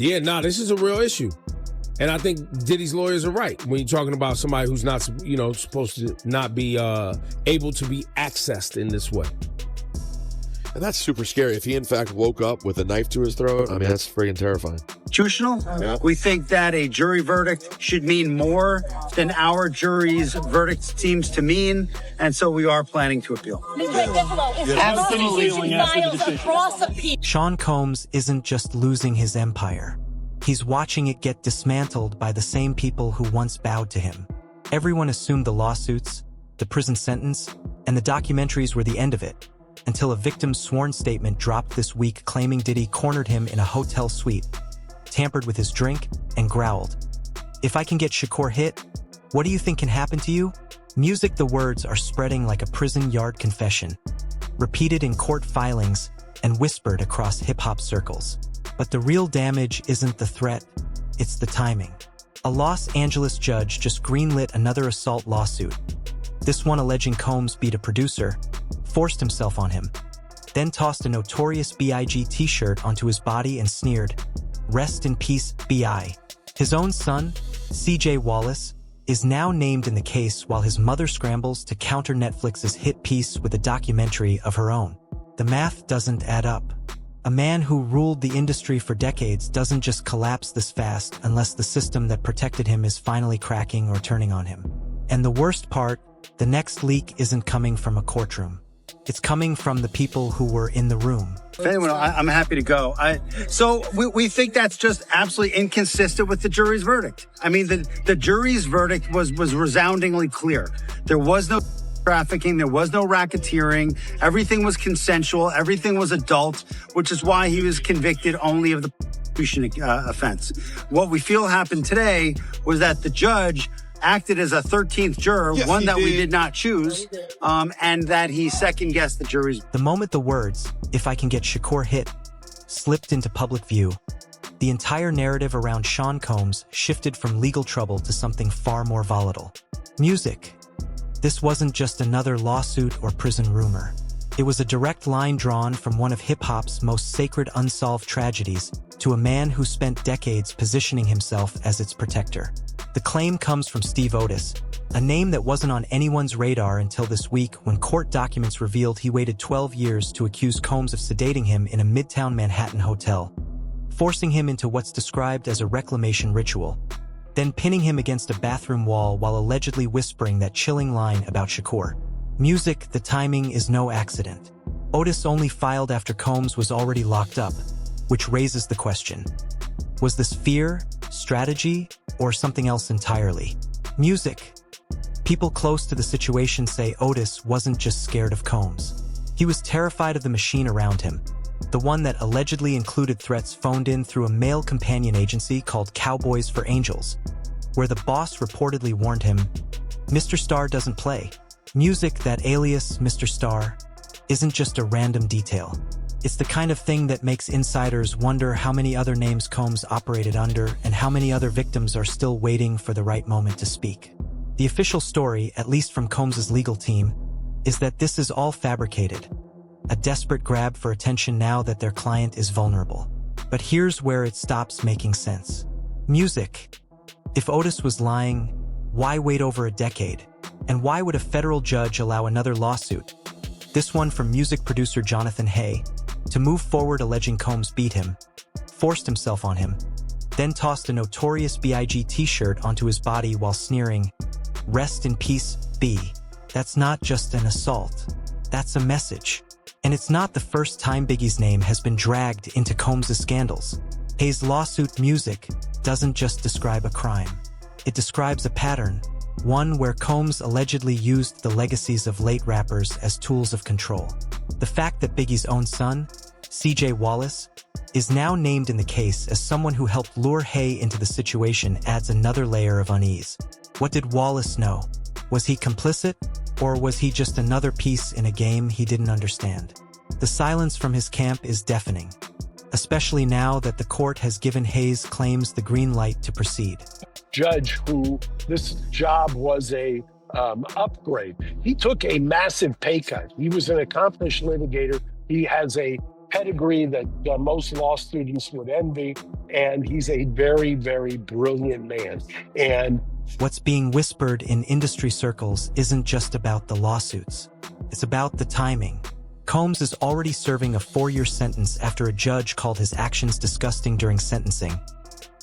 Yeah, nah, this is a real issue. And I think Diddy's lawyers are right when you're talking about somebody who's not, supposed to not be able to be accessed in this way. And that's super scary. If he, in fact, woke up with a knife to his throat, I mean, that's friggin' terrifying. Constitutional. Yeah. We think that a jury verdict should mean more than our jury's verdict seems to mean, and so we are planning to appeal. Sean Combs isn't just losing his empire. He's watching it get dismantled by the same people who once bowed to him. Everyone assumed the lawsuits, the prison sentence, and the documentaries were the end of it, until a victim's sworn statement dropped this week claiming Diddy cornered him in a hotel suite, tampered with his drink, and growled, "If I can get Shakur hit, what do you think can happen to you?" Music, the words are spreading like a prison yard confession, repeated in court filings and whispered across hip-hop circles. But the real damage isn't the threat, it's the timing. A Los Angeles judge just greenlit another assault lawsuit, this one alleging Combs beat a producer, forced himself on him, then tossed a Notorious B.I.G. t-shirt onto his body and sneered, "Rest in peace, B.I." His own son, C.J. Wallace, is now named in the case while his mother scrambles to counter Netflix's hit piece with a documentary of her own. The math doesn't add up. A man who ruled the industry for decades doesn't just collapse this fast unless the system that protected him is finally cracking or turning on him. And the worst part, the next leak isn't coming from a courtroom. It's coming from the people who were in the room. If anyone, I'm happy to go. So we think that's just absolutely inconsistent with the jury's verdict. I mean, the jury's verdict was resoundingly clear. There was no trafficking, there was no racketeering, everything was consensual, everything was adult, which is why he was convicted only of the prostitution offense. What we feel happened today was that the judge acted as a 13th juror, yes, one that we did not choose, and that he second-guessed the jury's. The moment the words, "If I can get Shakur hit," slipped into public view, the entire narrative around Sean Combs shifted from legal trouble to something far more volatile. Music. This wasn't just another lawsuit or prison rumor. It was a direct line drawn from one of hip-hop's most sacred unsolved tragedies to a man who spent decades positioning himself as its protector. The claim comes from Steve Otis, a name that wasn't on anyone's radar until this week when court documents revealed he waited 12 years to accuse Combs of sedating him in a Midtown Manhattan hotel, forcing him into what's described as a reclamation ritual, then pinning him against a bathroom wall while allegedly whispering that chilling line about Shakur. Music, the timing is no accident. Otis only filed after Combs was already locked up, which raises the question. Was this fear, strategy, or something else entirely? Music. People close to the situation say Otis wasn't just scared of Combs. He was terrified of the machine around him, the one that allegedly included threats phoned in through a male companion agency called Cowboys for Angels, where the boss reportedly warned him, "Mr. Star doesn't play." Music, that alias Mr. Star, isn't just a random detail. It's the kind of thing that makes insiders wonder how many other names Combs operated under and how many other victims are still waiting for the right moment to speak. The official story, at least from Combs' legal team, is that this is all fabricated, a desperate grab for attention now that their client is vulnerable. But here's where it stops making sense. Music. If Otis was lying, why wait over a decade? And why would a federal judge allow another lawsuit, this one from music producer Jonathan Hay, to move forward alleging Combs beat him, forced himself on him, then tossed a Notorious B.I.G. t-shirt onto his body while sneering, "Rest in peace, B." That's not just an assault. That's a message. And it's not the first time Biggie's name has been dragged into Combs' scandals. Hay's lawsuit Music doesn't just describe a crime. It describes a pattern, one where Combs allegedly used the legacies of late rappers as tools of control. The fact that Biggie's own son, C.J. Wallace, is now named in the case as someone who helped lure Hay into the situation adds another layer of unease. What did Wallace know? Was he complicit, or was he just another piece in a game he didn't understand? The silence from his camp is deafening, especially now that the court has given Hay's claims the green light to proceed. Judge who this job was a upgrade. He took a massive pay cut. He was an accomplished litigator. He has a pedigree that most law students would envy. And he's a very, very brilliant man. And What's being whispered in industry circles isn't just about the lawsuits. It's about the timing. Combs is already serving a 4-year sentence after a judge called his actions disgusting during sentencing.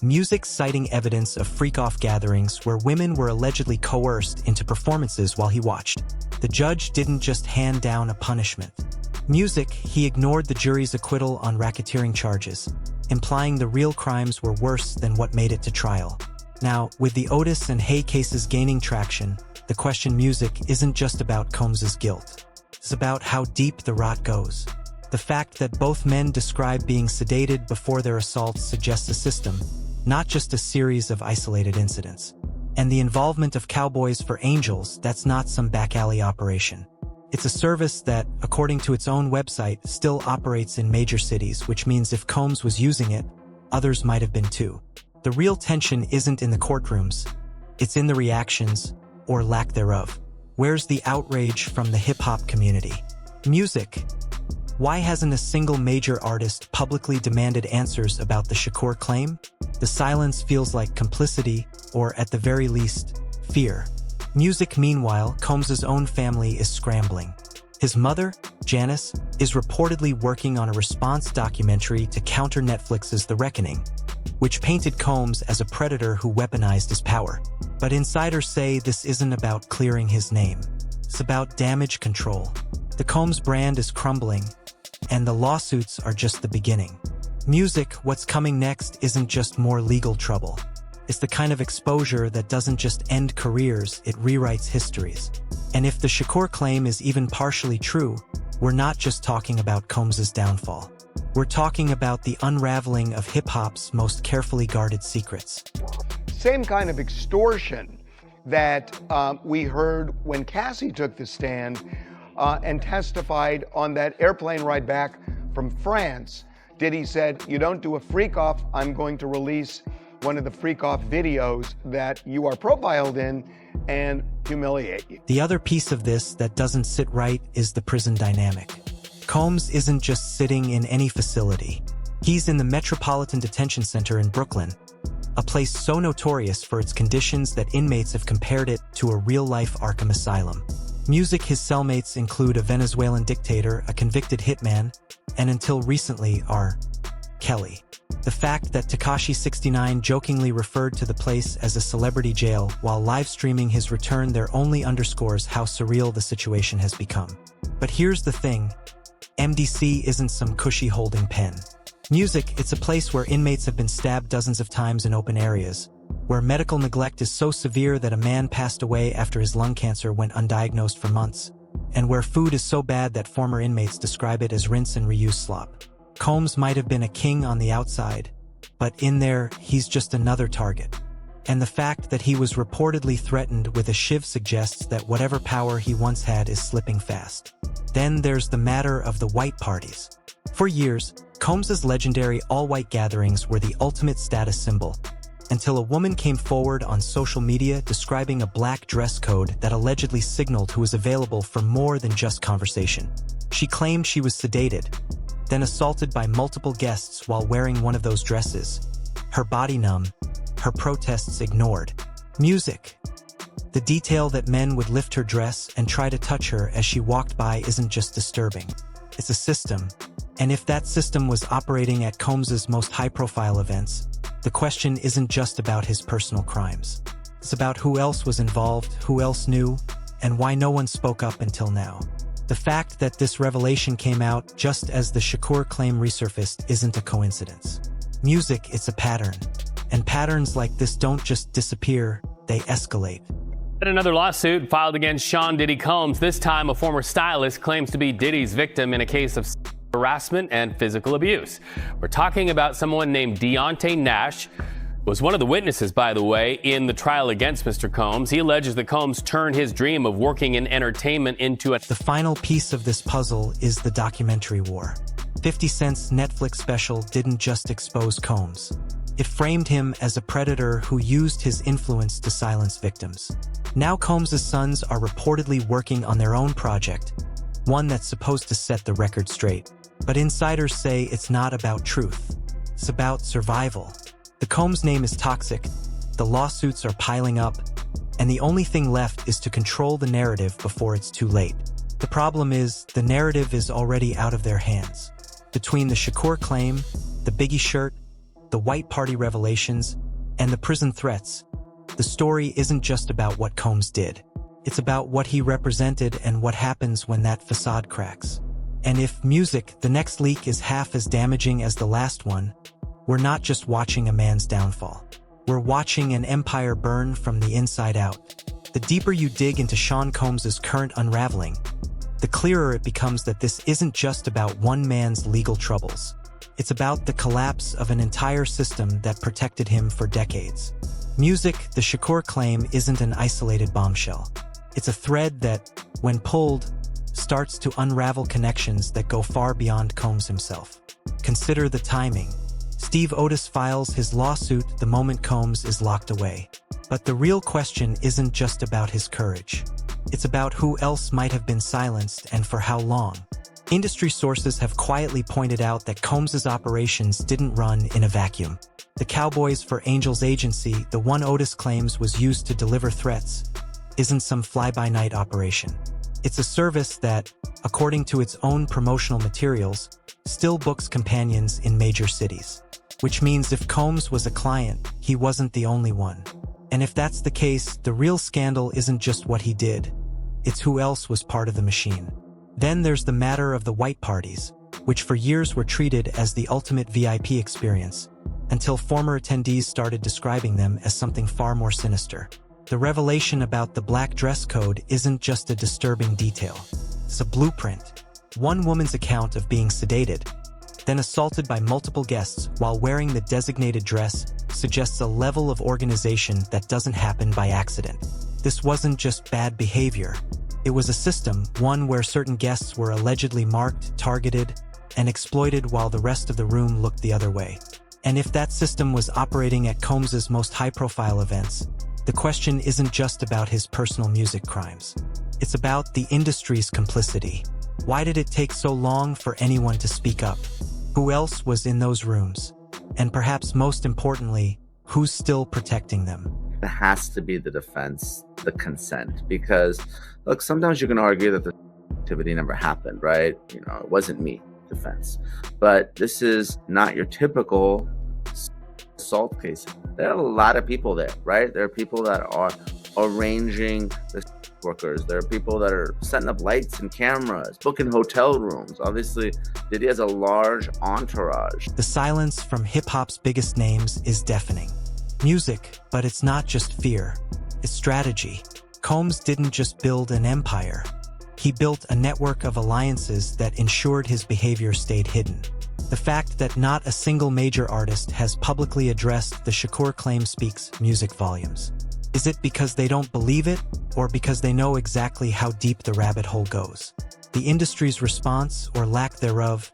Music citing evidence of freak-off gatherings where women were allegedly coerced into performances while he watched. The judge didn't just hand down a punishment. Music, he ignored the jury's acquittal on racketeering charges, implying the real crimes were worse than what made it to trial. Now, with the Otis and Hay cases gaining traction, the question Music isn't just about Combs's guilt. It's about how deep the rot goes. The fact that both men describe being sedated before their assaults suggests a system, not just a series of isolated incidents. And the involvement of Cowboys for Angels, that's not some back-alley operation. It's a service that, according to its own website, still operates in major cities, which means if Combs was using it, others might have been too. The real tension isn't in the courtrooms, it's in the reactions, or lack thereof. Where's the outrage from the hip-hop community? Music. Why hasn't a single major artist publicly demanded answers about the Shakur claim? The silence feels like complicity, or at the very least, fear. Music, meanwhile, Combs's own family is scrambling. His mother, Janice, is reportedly working on a response documentary to counter Netflix's The Reckoning, which painted Combs as a predator who weaponized his power. But insiders say this isn't about clearing his name. It's about damage control. The Combs brand is crumbling, and the lawsuits are just the beginning. Music, what's coming next isn't just more legal trouble. It's the kind of exposure that doesn't just end careers, it rewrites histories. And if the Shakur claim is even partially true, we're not just talking about Combs's downfall. We're talking about the unraveling of hip-hop's most carefully guarded secrets. Same kind of extortion that we heard when Cassie took the stand and testified on that airplane ride back from France. Diddy said, "You don't do a freak-off, I'm going to release one of the freak-off videos that you are profiled in and humiliate you." The other piece of this that doesn't sit right is the prison dynamic. Combs isn't just sitting in any facility. He's in the Metropolitan Detention Center in Brooklyn, a place so notorious for its conditions that inmates have compared it to a real-life Arkham Asylum. Music, his cellmates include a Venezuelan dictator, a convicted hitman, and until recently, R. Kelly. The fact that Tekashi 69 jokingly referred to the place as a celebrity jail while live-streaming his return there only underscores how surreal the situation has become. But here's the thing, MDC isn't some cushy holding pen. Music, it's a place where inmates have been stabbed dozens of times in open areas, where medical neglect is so severe that a man passed away after his lung cancer went undiagnosed for months, and where food is so bad that former inmates describe it as rinse and reuse slop. Combs might have been a king on the outside, but in there, he's just another target. And the fact that he was reportedly threatened with a shiv suggests that whatever power he once had is slipping fast. Then there's the matter of the white parties. For years, Combs's legendary all-white gatherings were the ultimate status symbol, until a woman came forward on social media describing a black dress code that allegedly signaled who was available for more than just conversation. She claimed she was sedated, then assaulted by multiple guests while wearing one of those dresses. Her body numb, her protests ignored. Music. The detail that men would lift her dress and try to touch her as she walked by isn't just disturbing. It's a system. And if that system was operating at Combs's most high-profile events, the question isn't just about his personal crimes. It's about who else was involved, who else knew, and why no one spoke up until now. The fact that this revelation came out just as the Shakur claim resurfaced isn't a coincidence. Music, it's a pattern. And patterns like this don't just disappear, they escalate. And another lawsuit filed against Sean Diddy Combs. This time, a former stylist claims to be Diddy's victim in a case of harassment and physical abuse. We're talking about someone named Deontay Nash, was one of the witnesses, by the way, in the trial against Mr. Combs. He alleges that Combs turned his dream of working in entertainment into a... The final piece of this puzzle is the documentary war. 50 Cent's Netflix special didn't just expose Combs. It framed him as a predator who used his influence to silence victims. Now Combs' sons are reportedly working on their own project, one that's supposed to set the record straight. But insiders say it's not about truth. It's about survival. The Combs name is toxic, the lawsuits are piling up, and the only thing left is to control the narrative before it's too late. The problem is, the narrative is already out of their hands. Between the Shakur claim, the Biggie shirt, the White Party revelations, and the prison threats, the story isn't just about what Combs did. It's about what he represented and what happens when that facade cracks. And if music, the next leak, is half as damaging as the last one, we're not just watching a man's downfall. We're watching an empire burn from the inside out. The deeper you dig into Sean Combs' current unraveling, the clearer it becomes that this isn't just about one man's legal troubles. It's about the collapse of an entire system that protected him for decades. Music, the Shakur claim, isn't an isolated bombshell. It's a thread that, when pulled, starts to unravel connections that go far beyond Combs himself. Consider the timing. Steve Otis files his lawsuit the moment Combs is locked away. But the real question isn't just about his courage. It's about who else might have been silenced and for how long. Industry sources have quietly pointed out that Combs' operations didn't run in a vacuum. The Cowboys for Angels agency, the one Otis claims was used to deliver threats, isn't some fly-by-night operation. It's a service that, according to its own promotional materials, still books companions in major cities. Which means if Combs was a client, he wasn't the only one. And if that's the case, the real scandal isn't just what he did, it's who else was part of the machine. Then there's the matter of the white parties, which for years were treated as the ultimate VIP experience, until former attendees started describing them as something far more sinister. The revelation about the black dress code isn't just a disturbing detail. It's a blueprint. One woman's account of being sedated, then assaulted by multiple guests while wearing the designated dress, suggests a level of organization that doesn't happen by accident. This wasn't just bad behavior. It was a system, one where certain guests were allegedly marked, targeted, and exploited while the rest of the room looked the other way. And if that system was operating at Combs' most high-profile events, the question isn't just about his personal music crimes. It's about the industry's complicity. Why did it take so long for anyone to speak up? Who else was in those rooms? And perhaps most importantly, who's still protecting them? It has to be the defense, the consent, because look, sometimes you can argue that the activity never happened, right? You know, it wasn't me, defense. But this is not your typical assault case. There are a lot of people there, right? There are people that are arranging the workers. There are people that are setting up lights and cameras, booking hotel rooms. Obviously, Diddy has a large entourage. The silence from hip-hop's biggest names is deafening. Music, but it's not just fear. It's strategy. Combs didn't just build an empire. He built a network of alliances that ensured his behavior stayed hidden. The fact that not a single major artist has publicly addressed the Shakur claim speaks music volumes. Is it because they don't believe it, or because they know exactly how deep the rabbit hole goes? The industry's response, or lack thereof,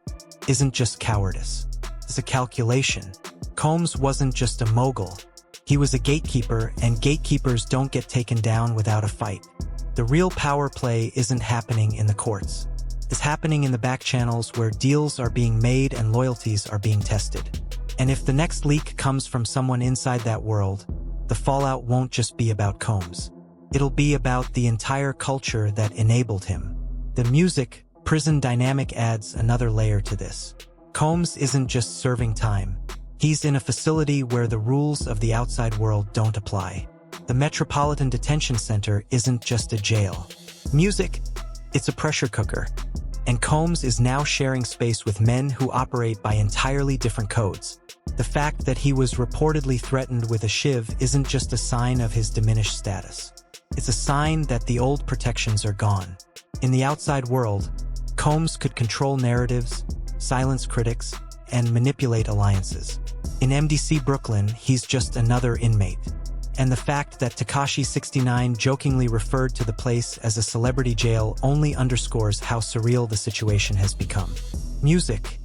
isn't just cowardice. It's a calculation. Combs wasn't just a mogul. He was a gatekeeper, and gatekeepers don't get taken down without a fight. The real power play isn't happening in the courts. It's happening in the back channels where deals are being made and loyalties are being tested. And if the next leak comes from someone inside that world, the fallout won't just be about Combs. It'll be about the entire culture that enabled him. The music, prison dynamic adds another layer to this. Combs isn't just serving time. He's in a facility where the rules of the outside world don't apply. The Metropolitan Detention Center isn't just a jail. Music, it's a pressure cooker. And Combs is now sharing space with men who operate by entirely different codes. The fact that he was reportedly threatened with a shiv isn't just a sign of his diminished status. It's a sign that the old protections are gone. In the outside world, Combs could control narratives, silence critics, and manipulate alliances. In MDC Brooklyn, he's just another inmate. And the fact that Tekashi 69 jokingly referred to the place as a celebrity jail only underscores how surreal the situation has become. Music.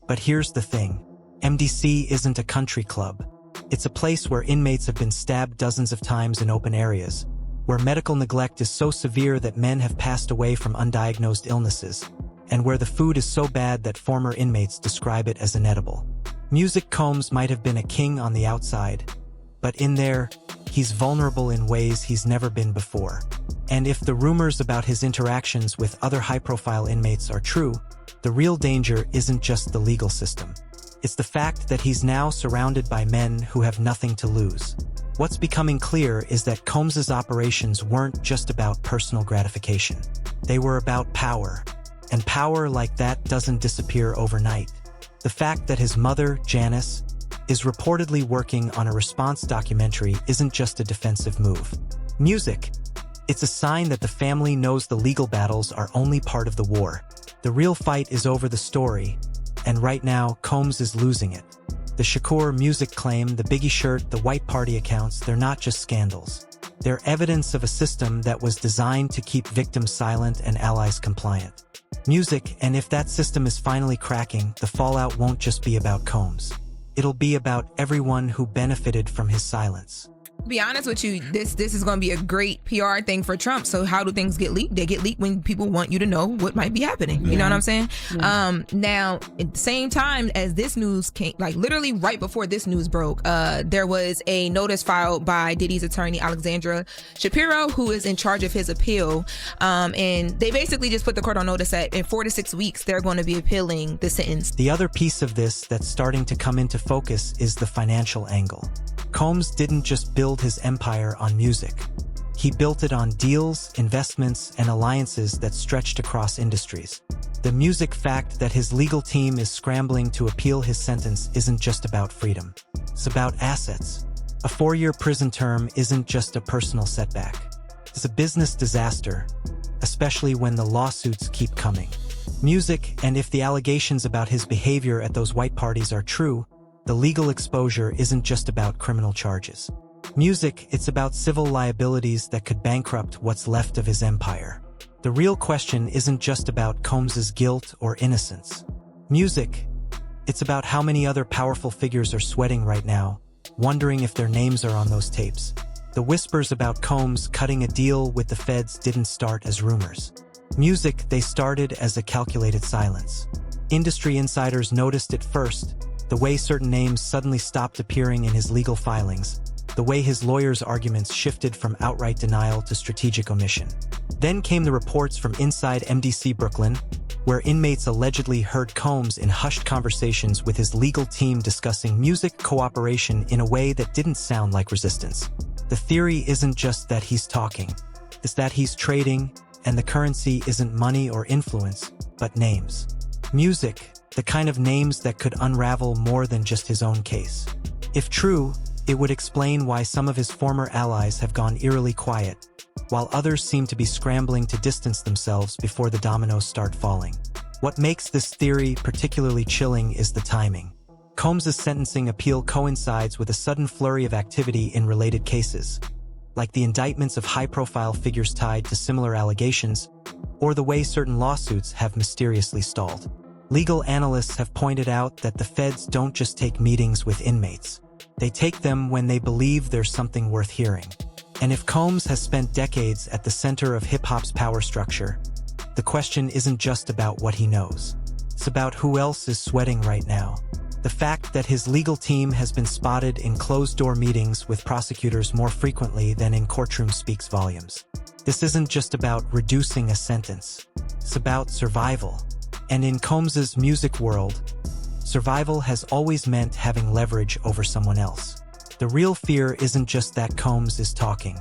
But here's the thing. MDC isn't a country club. It's a place where inmates have been stabbed dozens of times in open areas, where medical neglect is so severe that men have passed away from undiagnosed illnesses, and where the food is so bad that former inmates describe it as inedible. Music Combs might have been a king on the outside, but in there, he's vulnerable in ways he's never been before. And if the rumors about his interactions with other high-profile inmates are true, the real danger isn't just the legal system. It's the fact that he's now surrounded by men who have nothing to lose. What's becoming clear is that Combs's operations weren't just about personal gratification. They were about power. And power like that doesn't disappear overnight. The fact that his mother, Janice, is reportedly working on a response documentary isn't just a defensive move. Music. It's a sign that the family knows the legal battles are only part of the war. The real fight is over the story, and right now, Combs is losing it. The Shakur music claim, the Biggie shirt, the white party accounts, they're not just scandals. They're evidence of a system that was designed to keep victims silent and allies compliant. Music, and if that system is finally cracking, the fallout won't just be about Combs. It'll be about everyone who benefited from his silence. To be honest with you, this is going to be a great PR thing for Trump. So how do things get leaked? They get leaked when people want you to know what might be happening. You know what I'm saying? Now, at the same time as this news came, like literally right before this news broke, there was a notice filed by Diddy's attorney, Alexandra Shapiro, who is in charge of his appeal. And they basically just put the court on notice that in 4 to 6 weeks, they're going to be appealing the sentence. The other piece of this that's starting to come into focus is the financial angle. Combs didn't just build his empire on music. He built it on deals, investments, and alliances that stretched across industries. The music fact that his legal team is scrambling to appeal his sentence isn't just about freedom. It's about assets. A 4-year prison term isn't just a personal setback. It's a business disaster, especially when the lawsuits keep coming. Music, and if the allegations about his behavior at those white parties are true, the legal exposure isn't just about criminal charges. Music, it's about civil liabilities that could bankrupt what's left of his empire. The real question isn't just about Combs's guilt or innocence. Music, it's about how many other powerful figures are sweating right now, wondering if their names are on those tapes. The whispers about Combs cutting a deal with the feds didn't start as rumors. Music, they started as a calculated silence. Industry insiders noticed it first, the way certain names suddenly stopped appearing in his legal filings, the way his lawyers' arguments shifted from outright denial to strategic omission. Then came the reports from inside MDC Brooklyn, where inmates allegedly heard Combs in hushed conversations with his legal team discussing music cooperation in a way that didn't sound like resistance. The theory isn't just that he's talking, it's that he's trading, and the currency isn't money or influence, but names. Music, the kind of names that could unravel more than just his own case. If true, it would explain why some of his former allies have gone eerily quiet, while others seem to be scrambling to distance themselves before the dominoes start falling. What makes this theory particularly chilling is the timing. Combs' sentencing appeal coincides with a sudden flurry of activity in related cases, like the indictments of high-profile figures tied to similar allegations, or the way certain lawsuits have mysteriously stalled. Legal analysts have pointed out that the feds don't just take meetings with inmates. They take them when they believe there's something worth hearing. And if Combs has spent decades at the center of hip-hop's power structure, the question isn't just about what he knows. It's about who else is sweating right now. The fact that his legal team has been spotted in closed-door meetings with prosecutors more frequently than in courtrooms speaks volumes. This isn't just about reducing a sentence. It's about survival. And in Combs's music world, survival has always meant having leverage over someone else. The real fear isn't just that Combs is talking.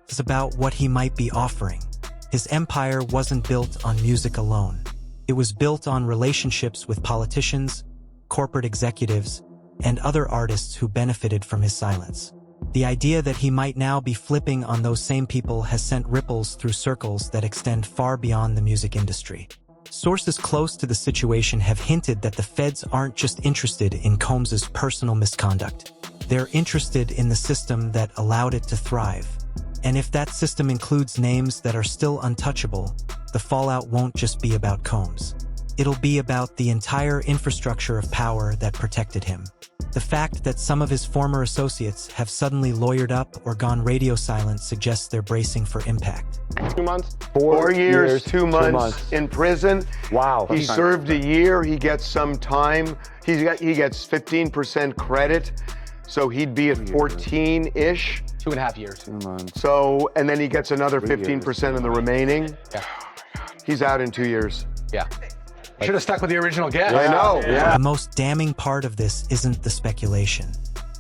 It's about what he might be offering. His empire wasn't built on music alone. It was built on relationships with politicians, corporate executives, and other artists who benefited from his silence. The idea that he might now be flipping on those same people has sent ripples through circles that extend far beyond the music industry. Sources close to the situation have hinted that the feds aren't just interested in Combs's personal misconduct. They're interested in the system that allowed it to thrive. And if that system includes names that are still untouchable, the fallout won't just be about Combs. It'll be about the entire infrastructure of power that protected him. The fact that some of his former associates have suddenly lawyered up or gone radio silent suggests they're bracing for impact. 2 months? 4 years, 2 months in prison. Wow. He served a year. He gets some time. He gets 15% credit, so he'd be at 14-ish. 2.5 years. 2 months. So, and then he gets another 15% in the remaining. Yeah. He's out in 2 years. Yeah. Should have stuck with the original guess. I know. The most damning part of this isn't the speculation.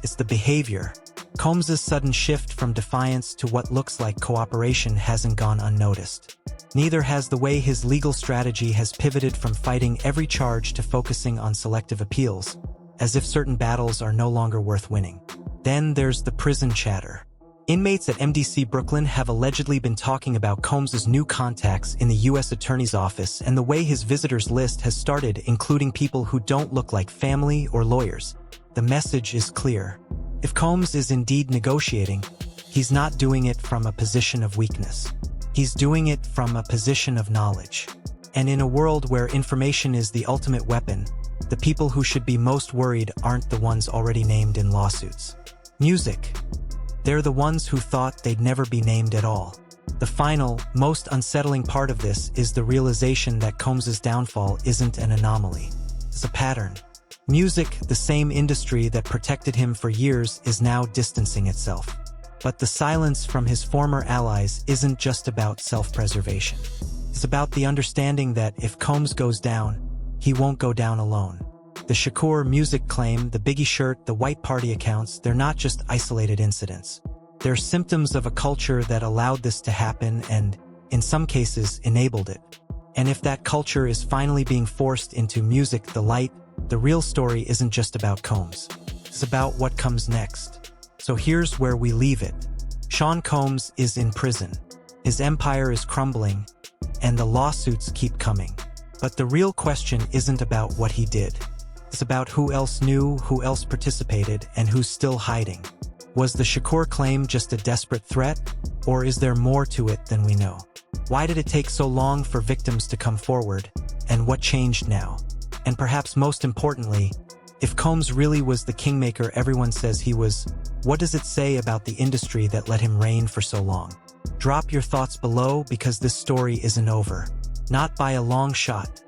It's the behavior. Combs' sudden shift from defiance to what looks like cooperation hasn't gone unnoticed. Neither has the way his legal strategy has pivoted from fighting every charge to focusing on selective appeals, as if certain battles are no longer worth winning. Then there's the prison chatter. Inmates at MDC Brooklyn have allegedly been talking about Combs' new contacts in the U.S. Attorney's Office and the way his visitors list has started including people who don't look like family or lawyers. The message is clear. If Combs is indeed negotiating, he's not doing it from a position of weakness. He's doing it from a position of knowledge. And in a world where information is the ultimate weapon, the people who should be most worried aren't the ones already named in lawsuits. Music. They're the ones who thought they'd never be named at all. The final, most unsettling part of this is the realization that Combs' downfall isn't an anomaly. It's a pattern. Music, the same industry that protected him for years, is now distancing itself. But the silence from his former allies isn't just about self-preservation. It's about the understanding that if Combs goes down, he won't go down alone. The Shakur music claim, the Biggie shirt, the white party accounts, they're not just isolated incidents. They're symptoms of a culture that allowed this to happen and, in some cases, enabled it. And if that culture is finally being forced into music, the light, the real story isn't just about Combs. It's about what comes next. So here's where we leave it. Sean Combs is in prison. His empire is crumbling, and the lawsuits keep coming. But the real question isn't about what he did. It's about who else knew, who else participated, and who's still hiding. Was the Shakur claim just a desperate threat, or is there more to it than we know? Why did it take so long for victims to come forward, and what changed now? And perhaps most importantly, if Combs really was the kingmaker everyone says he was, what does it say about the industry that let him reign for so long? Drop your thoughts below because this story isn't over. Not by a long shot.